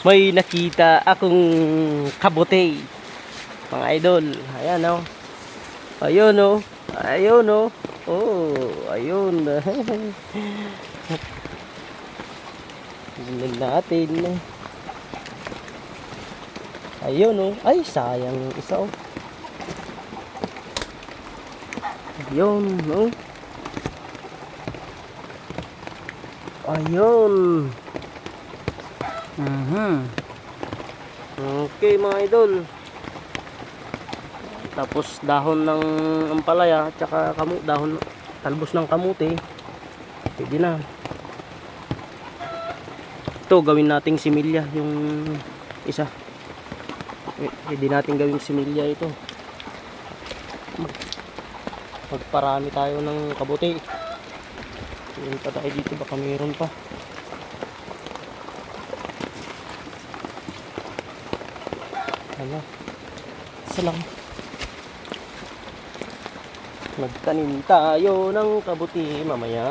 May nakita akong kabote, mga idol. Ayan o. Ayun o. Ayun o. Oh, ayun. Tingnan natin. Ayun o. Ay, sayang isa o. Ayun o. Ayun. Okay mga idol. Tapos dahon ng ampalaya at saka dahon talbos ng kamuti. Pwede na. Ito gawin nating similya yung isa. Pwede natin gawing similya ito. Magparami tayo ng kabuti. Yun pa tayo dito, baka mayroon pa. Ano? Isa lang. Magtanim tayo ng kabuti mamaya.